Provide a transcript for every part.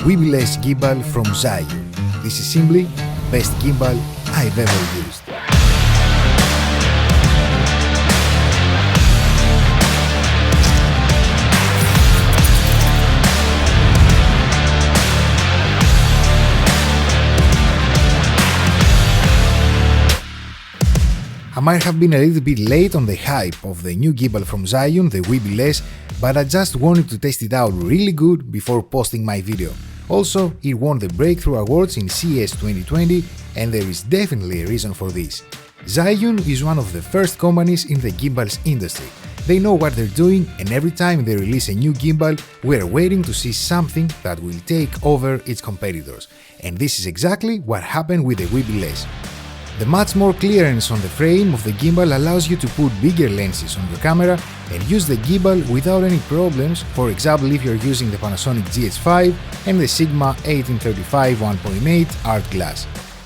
Weebill S gimbal from ZHIYUN. This is simply best gimbal I've ever used. I might have been a little bit late on the hype of the new gimbal from ZHIYUN, the Weebill S, but I just wanted to test it out really good before posting my video. Also, it won the Breakthrough Awards in CES 2020, and there is definitely a reason for this. ZHIYUN is one of the first companies in the gimbals industry. They know what they're doing, and every time they release a new gimbal, we're waiting to see something that will take over its competitors. And this is exactly what happened with the Weebill S. The much more clearance on the frame of the gimbal allows you to put bigger lenses on your camera and use the gimbal without any problems, for example if you're using the Panasonic GH5 and the Sigma 1835 1.8 art glass.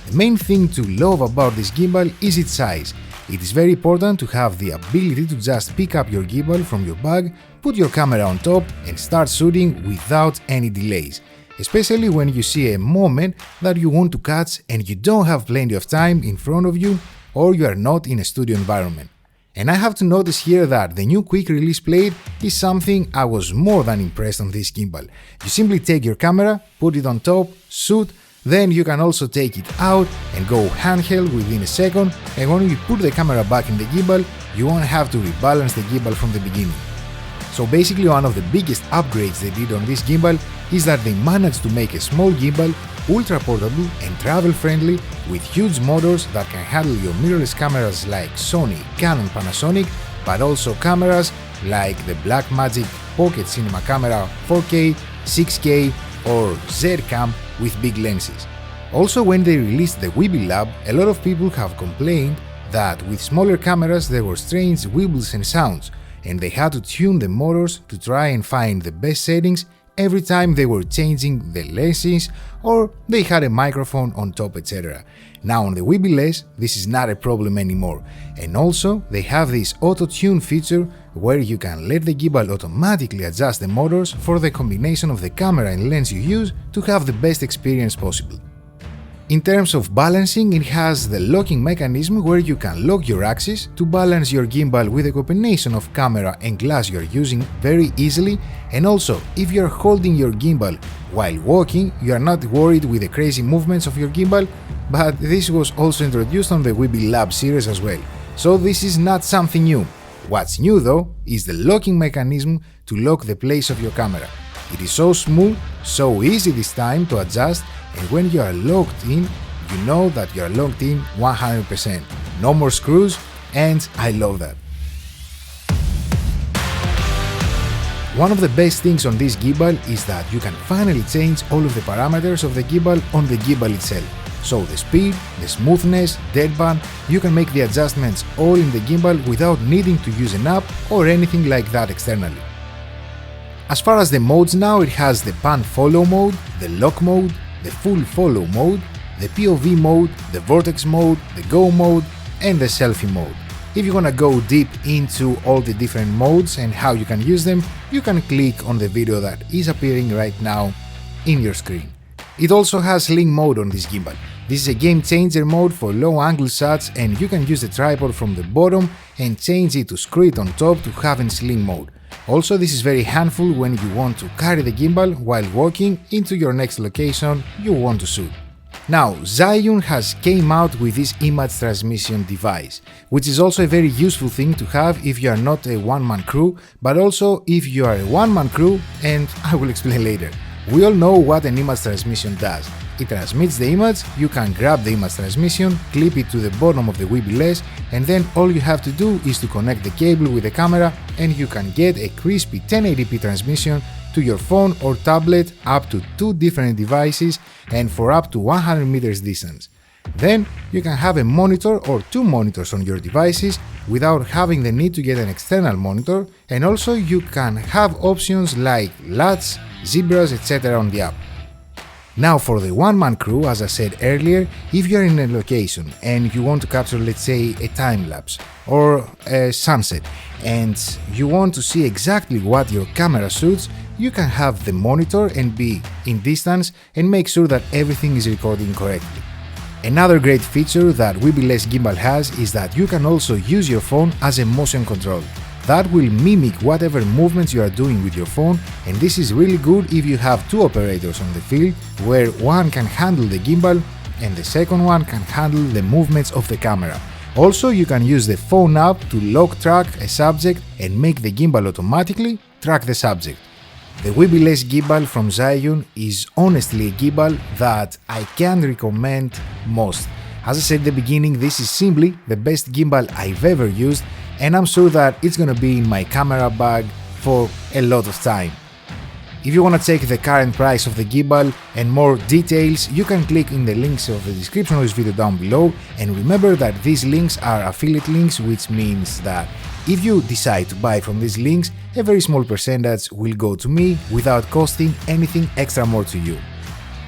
The main thing to love about this gimbal is its size. It is very important to have the ability to just pick up your gimbal from your bag, put your camera on top and start shooting without any delays. Especially when you see a moment that you want to catch and you don't have plenty of time in front of you or you are not in a studio environment. And I have to notice here that the new quick release plate is something I was more than impressed on this gimbal. You simply take your camera, put it on top, shoot, then you can also take it out and go handheld within a second, and when you put the camera back in the gimbal, you won't have to rebalance the gimbal from the beginning. So basically one of the biggest upgrades they did on this gimbal is that they managed to make a small gimbal ultra portable and travel friendly with huge motors that can handle your mirrorless cameras like Sony, Canon, Panasonic, but also cameras like the Blackmagic Pocket Cinema Camera 4K, 6K or Z-Cam with big lenses. Also, when they released the Weebill Lab, a lot of people have complained that with smaller cameras there were strange wibbles and sounds, and they had to tune the motors to try and find the best settings every time they were changing the lenses or they had a microphone on top, etc. Now on the Weebill S, this is not a problem anymore, and also they have this auto-tune feature where you can let the gimbal automatically adjust the motors for the combination of the camera and lens you use to have the best experience possible. In terms of balancing, it has the locking mechanism where you can lock your axis to balance your gimbal with a combination of camera and glass you're using very easily, and also if you're holding your gimbal while walking, you are not worried with the crazy movements of your gimbal, but this was also introduced on the Weebill Lab series as well, so this is not something new. What's new though is the locking mechanism to lock the place of your camera. It is so smooth, so easy this time to adjust, and when you are locked in, you know that you are locked in 100%. No more screws, and I love that. One of the best things on this gimbal is that you can finally change all of the parameters of the gimbal on the gimbal itself. So the speed, the smoothness, deadband, you can make the adjustments all in the gimbal without needing to use an app or anything like that externally. As far as the modes now, it has the pan follow mode, the lock mode, the full follow mode, the POV mode, the vortex mode, the go mode, and the selfie mode. If you wanna go deep into all the different modes and how you can use them, you can click on the video that is appearing right now in your screen. It also has Sling Mode on this gimbal. This is a game changer mode for low angle shots, and you can use the tripod from the bottom and change it to screw it on top to have in Sling Mode. Also, this is very handful when you want to carry the gimbal while walking into your next location you want to shoot. Now, ZHIYUN has came out with this image transmission device, which is also a very useful thing to have if you are not a one-man crew, but also if you are a one-man crew, and I will explain later. We all know what an image transmission does. It transmits the image, you can grab the image transmission, clip it to the bottom of the Weebill S, and then all you have to do is to connect the cable with the camera and you can get a crispy 1080p transmission to your phone or tablet up to 2 different devices and for up to 100 meters distance. Then you can have a monitor or 2 monitors on your devices without having the need to get an external monitor, and also you can have options like LUTs, zebras, etc. on the app. Now for the one-man crew, as I said earlier, if you're in a location and you want to capture, let's say, a time-lapse or a sunset, and you want to see exactly what your camera shoots, you can have the monitor and be in distance and make sure that everything is recording correctly. Another great feature that Weebill S gimbal has is that you can also use your phone as a motion control. That will mimic whatever movements you are doing with your phone, and this is really good if you have two operators on the field, where one can handle the gimbal and the second one can handle the movements of the camera. Also, you can use the phone app to lock track a subject and make the gimbal automatically track the subject. The Weebill S gimbal from ZHIYUN is honestly a gimbal that I can recommend most. As I said at the beginning, this is simply the best gimbal I've ever used, and I'm sure that it's gonna be in my camera bag for a lot of time. If you want to check the current price of the gimbal and more details, you can click in the links of the description of this video down below, and remember that these links are affiliate links, which means that if you decide to buy from these links, a very small percentage will go to me without costing anything extra more to you.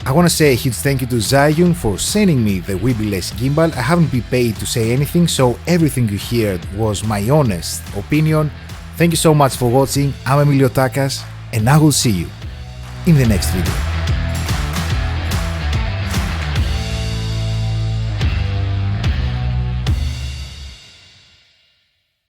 I want to say a huge thank you to ZHIYUN for sending me the Weebill S gimbal. I haven't been paid to say anything, so everything you heard was my honest opinion. Thank you so much for watching. I'm Emilio Takas, and I will see you in the next video.